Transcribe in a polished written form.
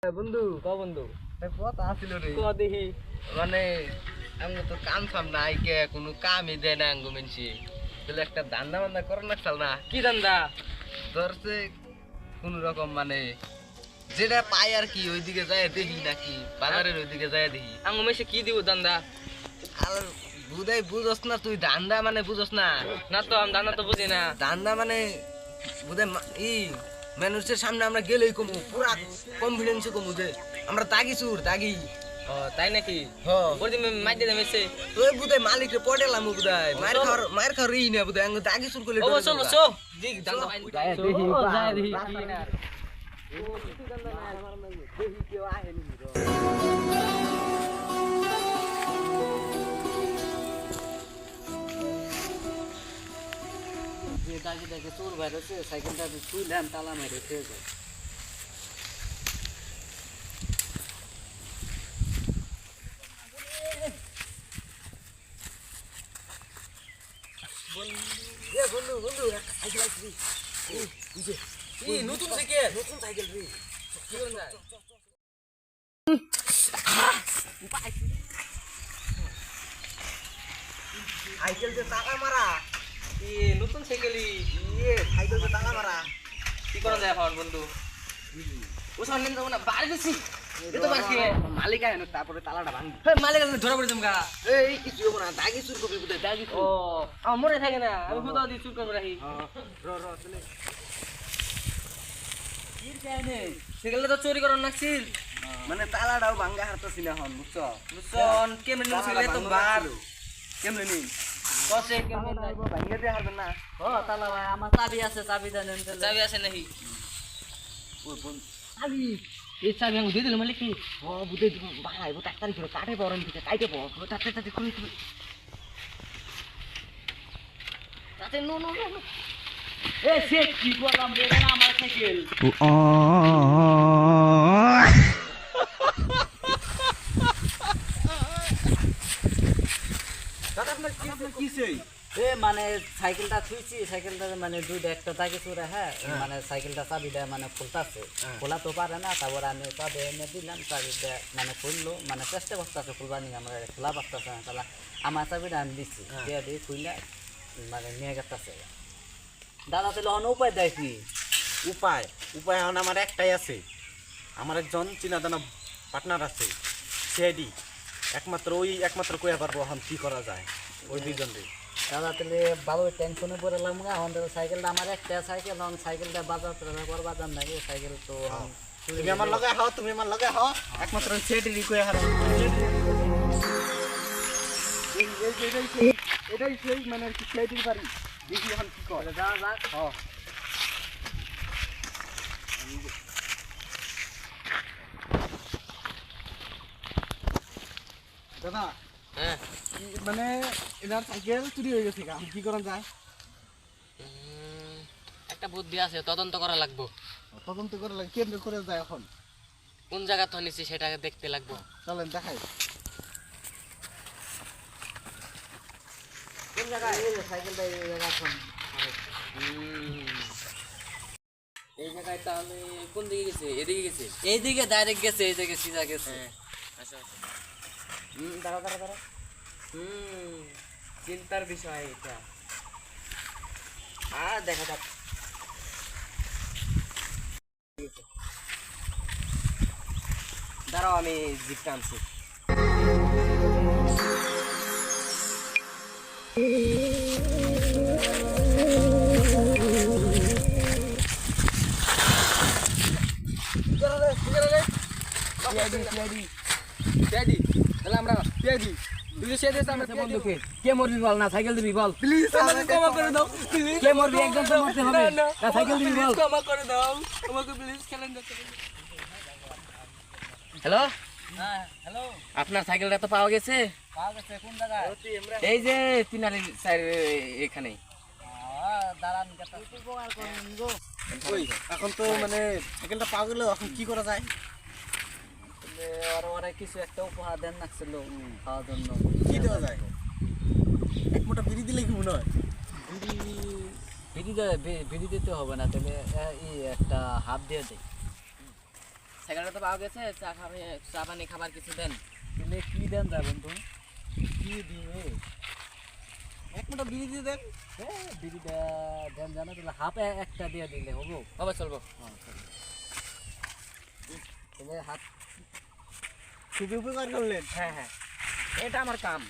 বন্ধু বন্ধু কথা আসিল রে দেখি মানে আঙ্গ তো কাম ফাম নাই কে কোনো কামই দেয় না আঙ্গ মেনছি তাহলে একটা ধান্দা বান্দা করার লাগছাল না কি দান্দা ধরছে কোন রকম মানে যেটা পাই আর কি ওইদিকে যায় দেখি নাকি বাজারের ওইদিকে যায় দেখি আঙ্গ মেসে কি দিব দান্দা আর বুঝাই বুঝস না তুই ধান্দা মানে বুঝস না না তো আমি দান্দা তো বুঝি না ধান্দা মানে বুঝাই মানুষের সামনে আমরা গেলেই কমু পুরা কনফিডেন্সে কমু যে আমরা দাগি চুর দাগি ও তাই নাকি হ্যাঁ বলছি মাই দিয়ে মেসে তুই বুঝাই মালিকরে পটেলাম বুঝাই মায়ের খাওয়ার ই না বুঝাই আঙ্গ দাগি চুর করলে ও চলো চো দেখ দান্দা দেখি দেখে চোর বাইরেছে সাইকেলটা তুইলাম তালা মেরেছে বন্ধু বন্ধু একটা সাইকেল আসবি নতুন সাইকেল নতুন সাইকেল রে কি করেন যায় সাইকেল যে টাকা মারা নতুন সাইকেলই সাইকেল যে টাকা মারা কি করা যায় এখন বন্ধু ও সামনে যাবো না বাড়ি গেছি এতো বাড়ছি মালিক আয় তারপরে তালাটা ভাঙবি মালিক ধরা পড়ে জমকা এই কিছু হবো না দাগি চুর করবি বুঝে দাগি ও আমার মনে থাকে না আমি কোথাও দিয়ে চুর করে রাখি চলে সাইকেলটা তো চুরি করার নাকছিল মানে তালাটাও ভাঙ্গা হারতেছি না এখন বুঝছো বুঝছন কেমন নিউ সাইকেল তো বার কেমনে নিন কসে কেমন ভাঙ্গে দিয়ে হারবেন না ও তালা ভাই আমার চাবি আছে চাবি জানেন চাবি আছে নাকি চাবি এই চাবি আমি দিয়ে দিল মালিক কি ও বুঝে ভাই ও 1 তারিখ করে কাটে পড়ন থেকে কাটে পড় ও তাতে খুলি তাতে নো এ সে কি করলাম রে না আমার সাইকেল দাদা আপনার কি সেই এ মানে সাইকেলটা থুইছি সাইকেলটা মানে দুইটা একটা তাকে চুরে হ্যাঁ মানে সাইকেলটা চাবিটা মানে খুলতাছে খোলা তো পারে না তারপর আমি চাবি এনে দিলাম চাবিটা মানে খুললো মানে চেষ্টা করতেছে খুলবার নিয়ে আমার খোলা পারতেছে না তাহলে আমার চাবিটা আমি দিচ্ছি দিয়ে দিয়ে খুললে মানে নিয়ে গেছে দাদা তাহলে অন্য উপায় দেয় কি উপায় এখন আমার একটাই আছে আমার একজন চিনা জানা পার্টনার আছে সেডি একমাত্র কইয়া পারবো এখন কি করা যায় ওই দুইজনরে দাদা তাহলে বাবু টেনশনে পড়লাম গা এখন সাইকেলটা আমার একটা সাইকেল এখন সাইকেলটা বাজার করবা যান নাকি সাইকেল তো তুমি আমার লগে হও একমাত্র সেডি কইয়া হারা এটাই সেই মানে কি সেডি পারি দেখি এখন কি করে যা হ্যাঁ দাদা হ্যাঁ মানে এনার সাইকেল চুরি হয়ে গেছে কি করা যায় একটা বুদ্ধি আছে তদন্ত করা লাগবো তদন্ত করে লাগে কেন্দ্র করে যায় এখন কোন জায়গা তো নিছি সেটাকে দেখতে লাগবো চলেন দেখাই কোন জায়গায় সাইকেলটা এই জায়গা এখন এই জায়গায় তাহলে কোন দিকে গেছে এদিকে গেছে এইদিকে ডাইরেক্ট গেছে এই দিকে সিধা গেছে আচ্ছা দাঁড়া চিন্তার বিষয় এটা দেখা যাক দাঁড়াও আমি জিপটা আনছি কে মরবি বল না সাইকেল দিবি বল প্লিজ ক্ষমা করে দাও প্লিজ কে মরবি একদম তো মরতে হবে না সাইকেল দিবি বল ক্ষমা করে দাও আমাকে প্লিজ খেলেন যাচ্ছে হ্যালো হ্যাঁ হ্যালো আপনার সাইকেলটা তো পাওয়া গেছে পাওয়া গেছে কোন জায়গায় এই যে তিনালি এখানে দাঁড়ান কথা উপকার করেন গো ওই এখন তো মানে সাইকেলটা পাওয়া গেল এখন কি করা যায় ওরা কিছু একটা উপহার দেন নাকছিল খাওয়ার জন্য কি দেওয়া যায় এক মোটা বিড়ি দিলে কি মনে হয় বিড়ি দিতে হবে না তাহলে একটা হাফ দিয়ে দেয় সাইকেলটা তো পাওয়া গেছে, চা পানি খাবার কিছু দেন। তাহলে কি দেন যায় বন্ধু? কি দিবে? এক মোটা বিড়ি দিয়ে দেন। বিড়িটা দেন জানো, তাহলে হাফ একটা দিয়ে দিলে হবো। হবে, চলবো। তাহলে হাত খুবই উপকার করলেন। হ্যাঁ, এটা আমার কাম।